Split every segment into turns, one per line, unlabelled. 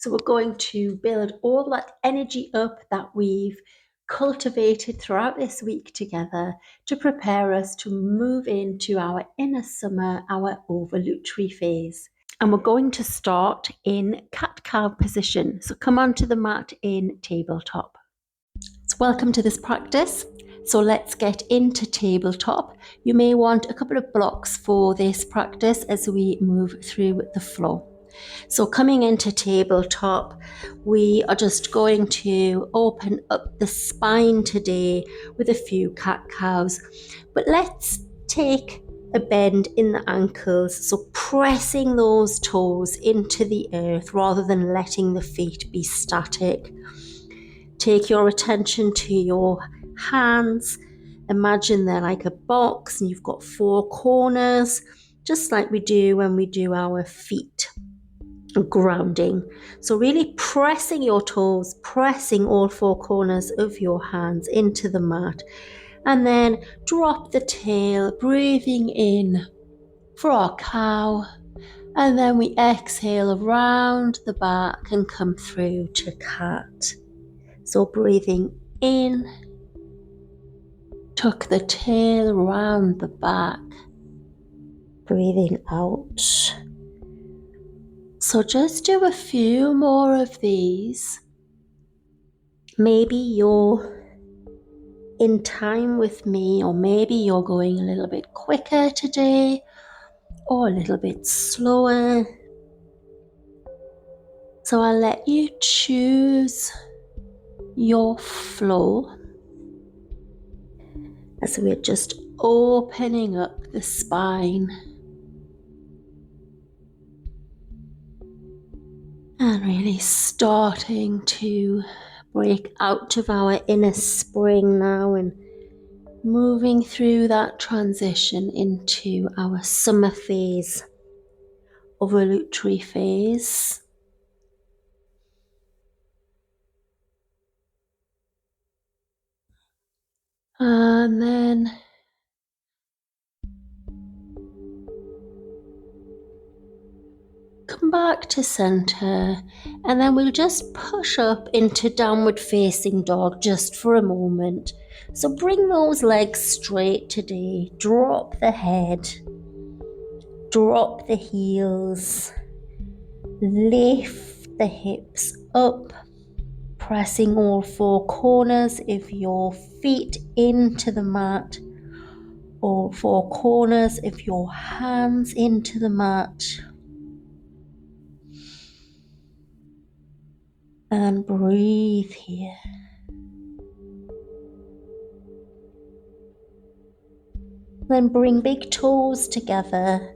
So we're going to build all that energy up that we've cultivated throughout this week together to prepare us to move into our inner summer, our ovulatory phase. And we're going to start in cat-cow position. So come onto the mat in tabletop. So welcome to this practice. So let's get into tabletop. You may want a couple of blocks for this practice as we move through the flow. So coming into tabletop, we are just going to open up the spine today with a few cat-cows. But let's take a bend in the ankles, so pressing those toes into the earth rather than letting the feet be static. Take your attention to your hands. Imagine they're like a box and you've got four corners, just like we do when we do our feet grounding. So really pressing your toes, pressing all four corners of your hands into the mat, and then drop the tail, breathing in for our cow, and then we exhale around the back and come through to cat. So breathing in, tuck the tail around the back, breathing out. So just do a few more of these. Maybe you're in time with me, or maybe you're going a little bit quicker today, or a little bit slower. So I'll let you choose your flow as we're just opening up the spine and really starting to break out of our inner spring now and moving through that transition into our summer phase, ovulatory phase. And then come back to center, and then we'll just push up into downward facing dog just for a moment. So bring those legs straight today, drop the head, drop the heels, lift the hips up, pressing all four corners of your feet into the mat, all four corners of your hands into the mat. And breathe here. Then bring big toes together.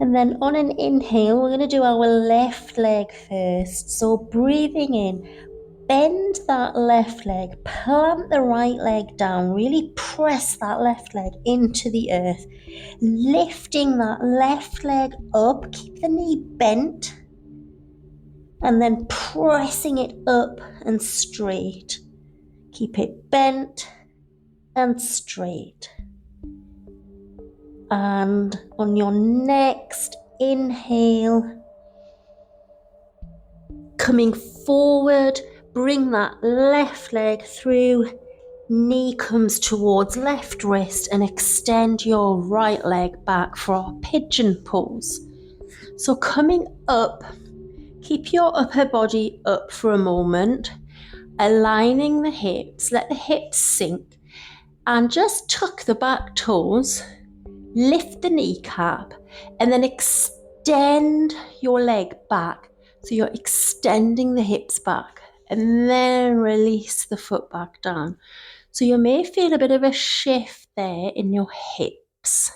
And then on an inhale, we're going to do our left leg first. So breathing in, bend that left leg, plant the right leg down, really press that left leg into the earth. Lifting that left leg up, keep the knee bent. And then pressing it up and straight. Keep it bent and straight. And on your next inhale, coming forward, bring that left leg through, knee comes towards left wrist, and extend your right leg back for our pigeon pose. So coming up, keep your upper body up for a moment, aligning the hips, let the hips sink, and just tuck the back toes, lift the kneecap, and then extend your leg back. So you're extending the hips back, and then release the foot back down. So you may feel a bit of a shift there in your hips.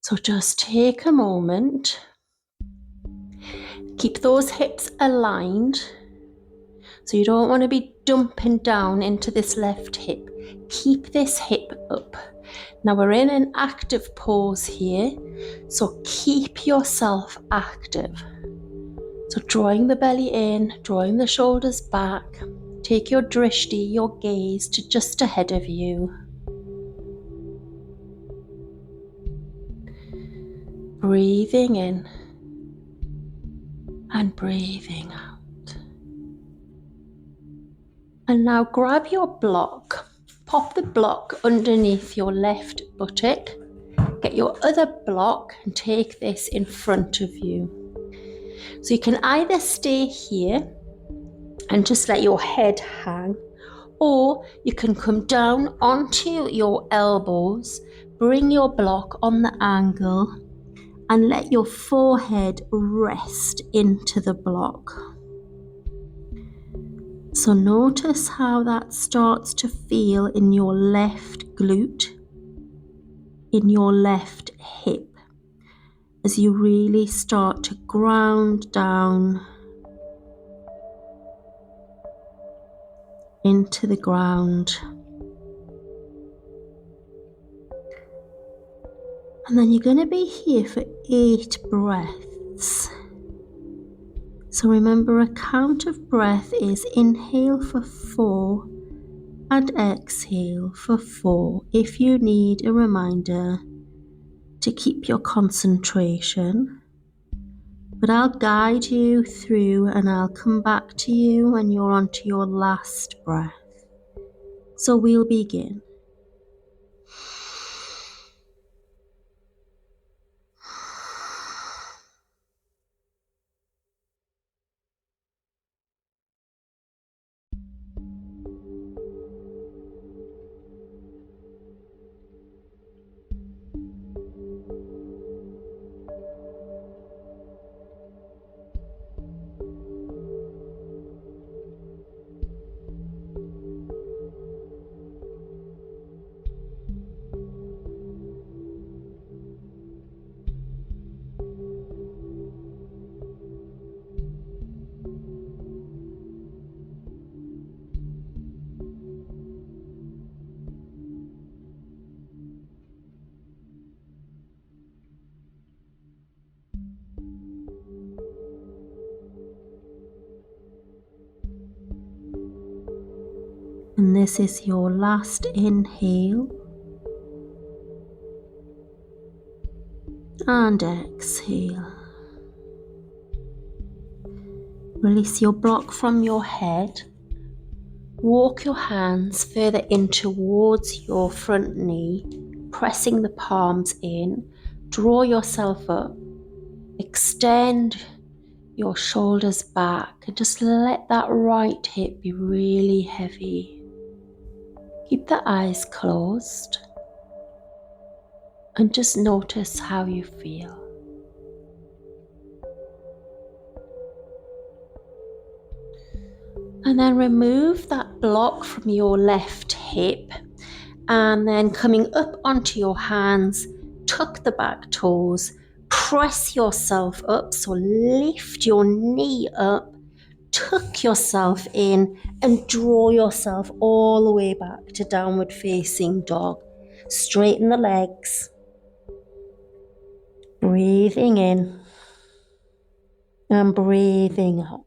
So just take a moment. Keep those hips aligned. So you don't want to be dumping down into this left hip. Keep this hip up. Now we're in an active pose here, so keep yourself active. So drawing the belly in, drawing the shoulders back. Take your drishti, your gaze, to just ahead of you. Breathing in and breathing out. And now grab your block, pop the block underneath your left buttock, get your other block and take this in front of you. So you can either stay here and just let your head hang, or you can come down onto your elbows, bring your block on the angle and let your forehead rest into the block. So notice how that starts to feel in your left glute, in your left hip, as you really start to ground down into the ground. And then you're going to be here for 8 breaths. So remember, a count of breath is inhale for 4 and exhale for 4 if you need a reminder to keep your concentration. But I'll guide you through and I'll come back to you when you're onto your last breath. So we'll begin. And this is your last inhale and exhale. Release your block from your head. Walk your hands further in towards your front knee, pressing the palms in. Draw yourself up. Extend your shoulders back and just let that right hip be really heavy. Keep the eyes closed and just notice how you feel. And then remove that block from your left hip, and then coming up onto your hands, tuck the back toes, press yourself up, so lift your knee up, tuck yourself in and draw yourself all the way back to downward facing dog. Straighten the legs, breathing in and breathing out.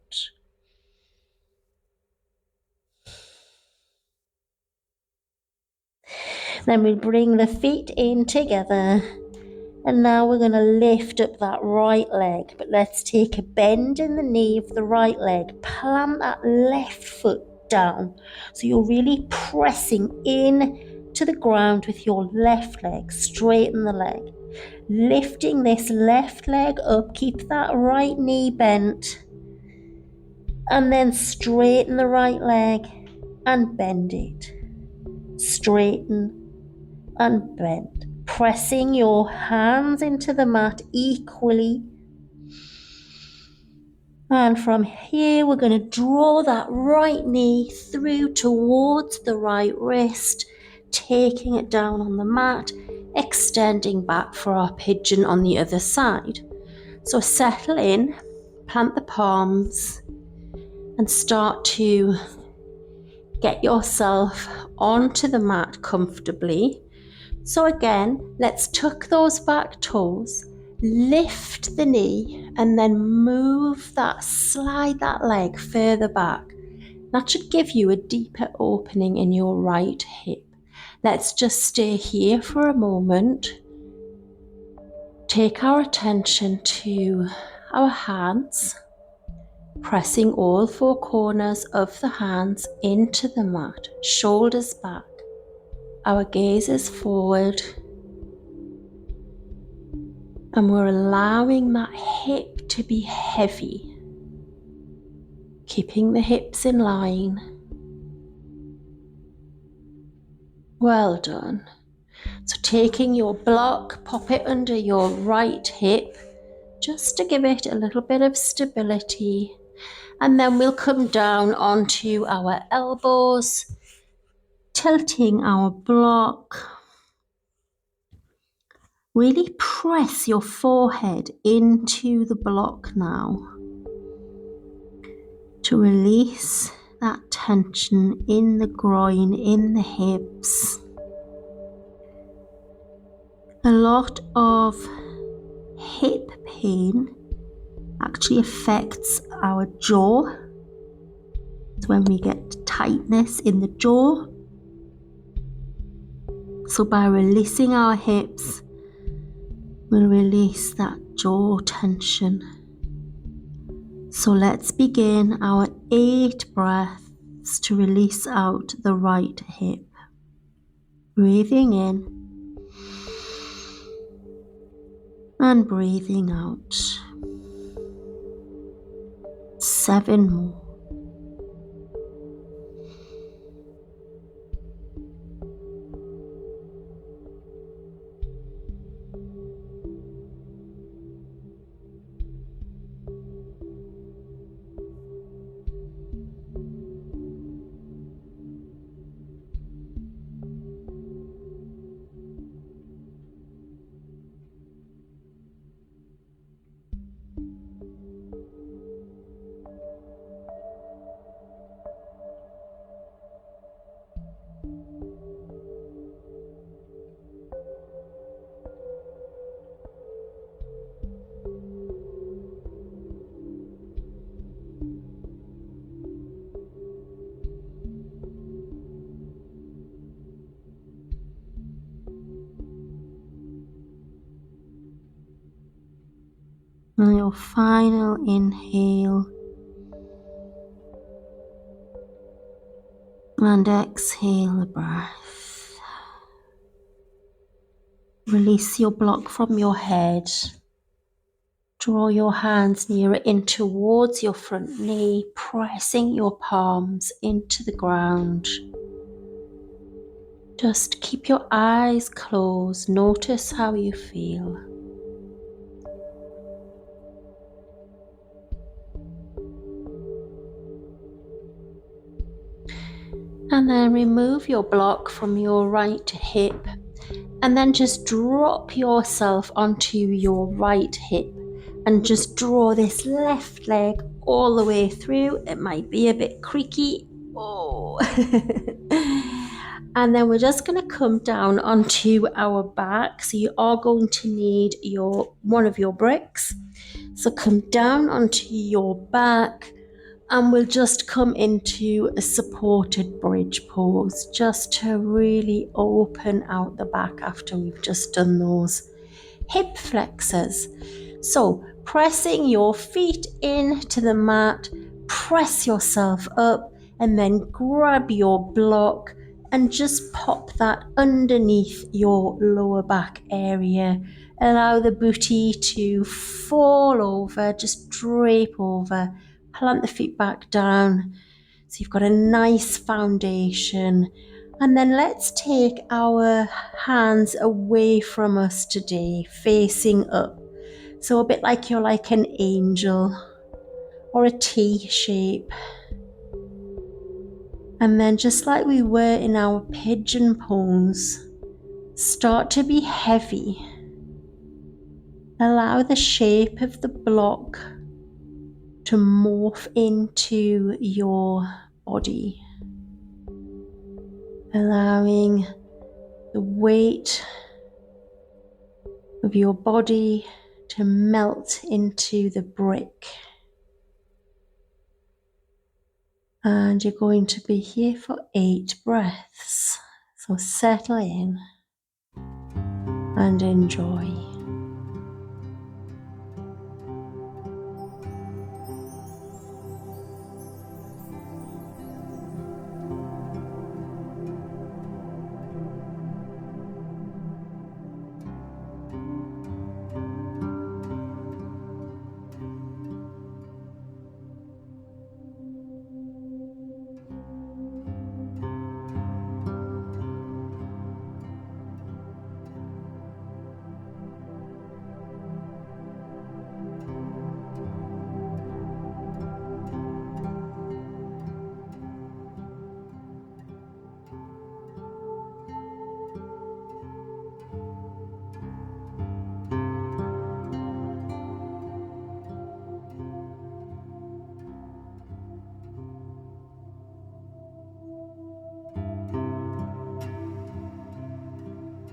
Then we bring the feet in together, and now we're going to lift up that right leg, but let's take a bend in the knee of the right leg, plant that left foot down, so you're really pressing in to the ground with your left leg. Straighten the leg, lifting this left leg up, keep that right knee bent, and then straighten the right leg and bend it. Straighten and bend, pressing your hands into the mat equally. And from here, we're going to draw that right knee through towards the right wrist, taking it down on the mat, extending back for our pigeon on the other side. So settle in, plant the palms, and start to get yourself onto the mat comfortably. So again, let's tuck those back toes, lift the knee, and then slide that leg further back. That should give you a deeper opening in your right hip. Let's just stay here for a moment. Take our attention to our hands. Pressing all four corners of the hands into the mat, shoulders back, our gaze is forward, and we're allowing that hip to be heavy, keeping the hips in line. Well done. So taking your block, pop it under your right hip, just to give it a little bit of stability. And then we'll come down onto our elbows, tilting our block. Really press your forehead into the block now to release that tension in the groin, in the hips. A lot of hip pain actually affects our jaw. It's when we get tightness in the jaw. So by releasing our hips, we'll release that jaw tension. So let's begin our 8 breaths to release out the right hip. Breathing in and breathing out. 7 more. And your final inhale and exhale the breath. Release your block from your head. Draw your hands nearer in towards your front knee, pressing your palms into the ground. Just keep your eyes closed. Notice how you feel. And then remove your block from your right hip and then just drop yourself onto your right hip and just draw this left leg all the way through. It might be a bit creaky. Oh. And then we're just going to come down onto our back. So you are going to need one of your bricks. So come down onto your back. And we'll just come into a supported bridge pose just to really open out the back after we've just done those hip flexors. So pressing your feet into the mat, press yourself up and then grab your block and just pop that underneath your lower back area. Allow the booty to fall over, just drape over. Plant the feet back down so you've got a nice foundation. And then let's take our hands away from us today, facing up. So a bit like you're like an angel or a T shape. And then just like we were in our pigeon pose, start to be heavy. Allow the shape of the block to morph into your body, allowing the weight of your body to melt into the brick. And you're going to be here for 8 breaths. So settle in and enjoy.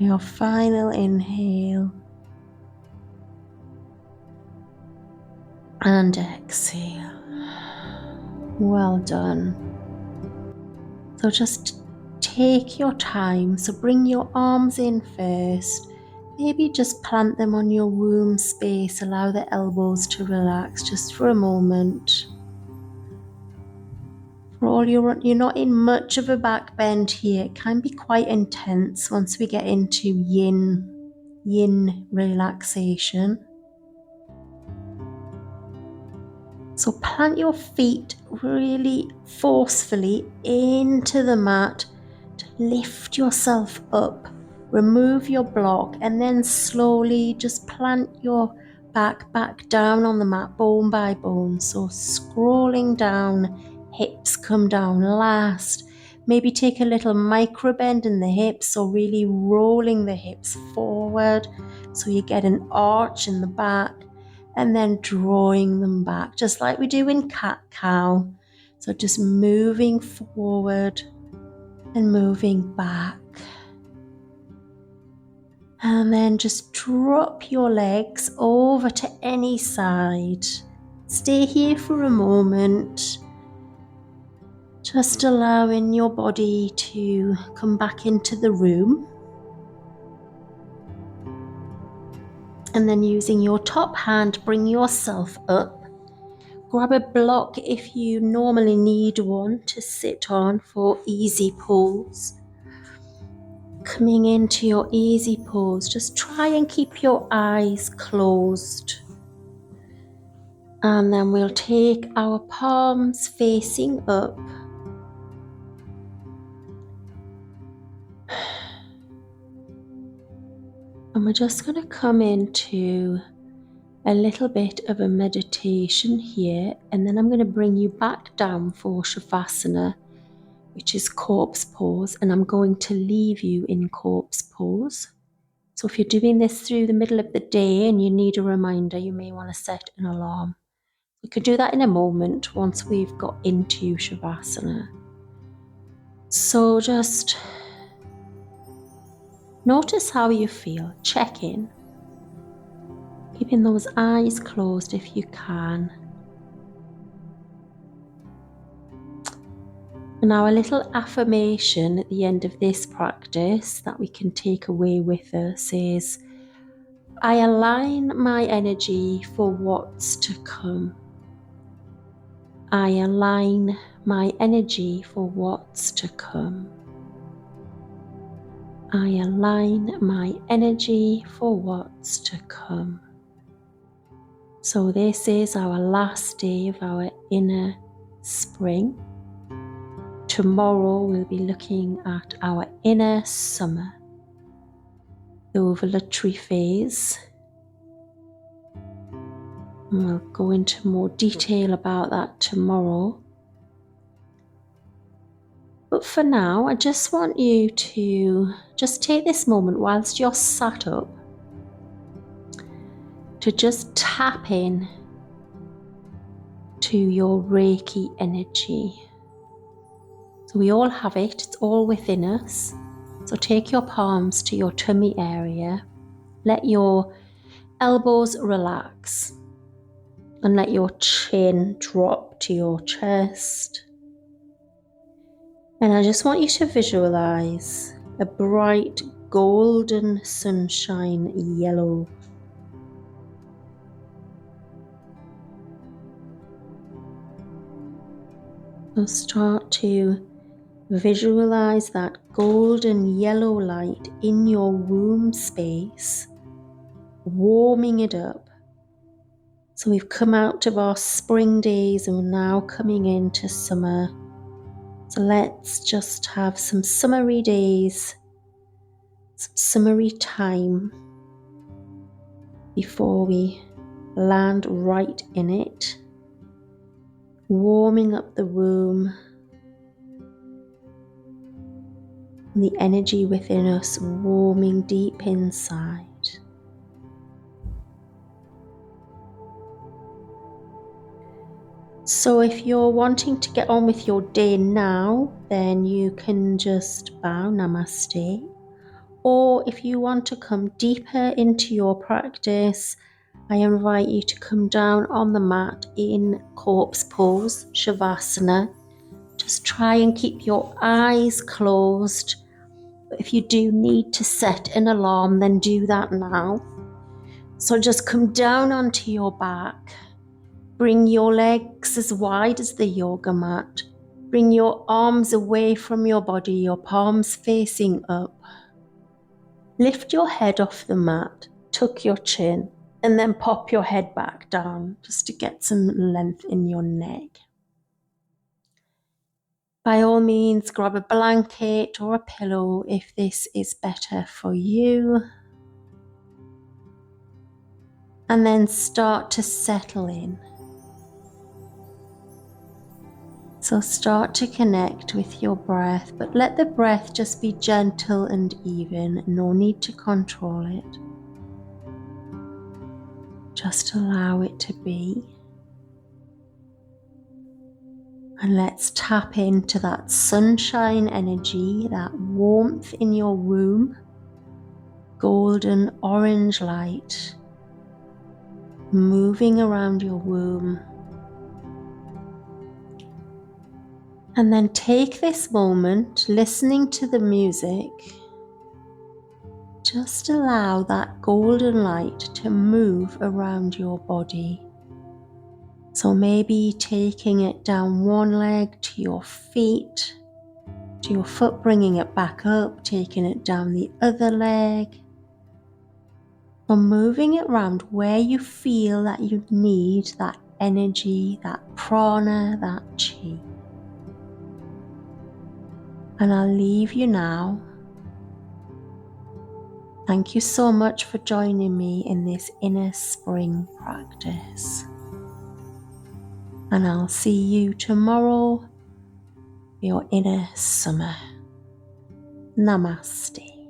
Your final inhale and exhale. Well done. So just take your time. So bring your arms in first. Maybe just plant them on your womb space. Allow the elbows to relax just for a moment. For all you're not in much of a back bend here. It can be quite intense once we get into yin relaxation. So plant your feet really forcefully into the mat to lift yourself up. Remove your block and then slowly just plant your back down on the mat, bone by bone. So scrolling down, hips come down last. Maybe take a little micro bend in the hips, so really rolling the hips forward so you get an arch in the back. And then drawing them back, just like we do in cat-cow. So just moving forward and moving back. And then just drop your legs over to any side. Stay here for a moment. Just allowing your body to come back into the room. And then using your top hand, bring yourself up. Grab a block if you normally need one to sit on for easy pose. Coming into your easy pose, just try and keep your eyes closed. And then we'll take our palms facing up. And we're just going to come into a little bit of a meditation here, and then I'm going to bring you back down for Savasana, which is corpse pose, and I'm going to leave you in corpse pose. So if you're doing this through the middle of the day and you need a reminder, you may want to set an alarm. We could do that in a moment once we've got into Savasana. So just notice how you feel, check in. Keeping those eyes closed if you can. And our little affirmation at the end of this practice that we can take away with us is, I align my energy for what's to come. I align my energy for what's to come. I align my energy for what's to come. So this is our last day of our inner spring. Tomorrow we'll be looking at our inner summer, the ovulatory phase. And we'll go into more detail about that tomorrow. But for now, I just want you to just take this moment whilst you're sat up to just tap in to your Reiki energy. So we all have it, it's all within us. So take your palms to your tummy area, let your elbows relax, and let your chin drop to your chest. And I just want you to visualize a bright golden sunshine yellow. So start to visualize that golden yellow light in your womb space, warming it up. So we've come out of our spring days and we're now coming into summer. So let's just have some summery days, some summery time before we land right in it, warming up the womb. And the energy within us warming deep inside. So if you're wanting to get on with your day now, then you can just bow namaste. Or if you want to come deeper into your practice, I invite you to come down on the mat in corpse pose, Savasana. Just try and keep your eyes closed. But if you do need to set an alarm, then do that now. So just come down onto your back. Bring your legs as wide as the yoga mat. Bring your arms away from your body, your palms facing up. Lift your head off the mat, tuck your chin, and then pop your head back down just to get some length in your neck. By all means, grab a blanket or a pillow if this is better for you. And then start to settle in. So start to connect with your breath, but let the breath just be gentle and even. No need to control it. Just allow it to be. And let's tap into that sunshine energy, that warmth in your womb, golden orange light moving around your womb. And then take this moment listening to the music. Just allow that golden light to move around your body. So maybe taking it down one leg to your feet, to your foot, bringing it back up, taking it down the other leg, or moving it around where you feel that you need that energy, that prana, that chi. And I'll leave you now. Thank you so much for joining me in this inner spring practice. And I'll see you tomorrow for your inner summer. Namaste.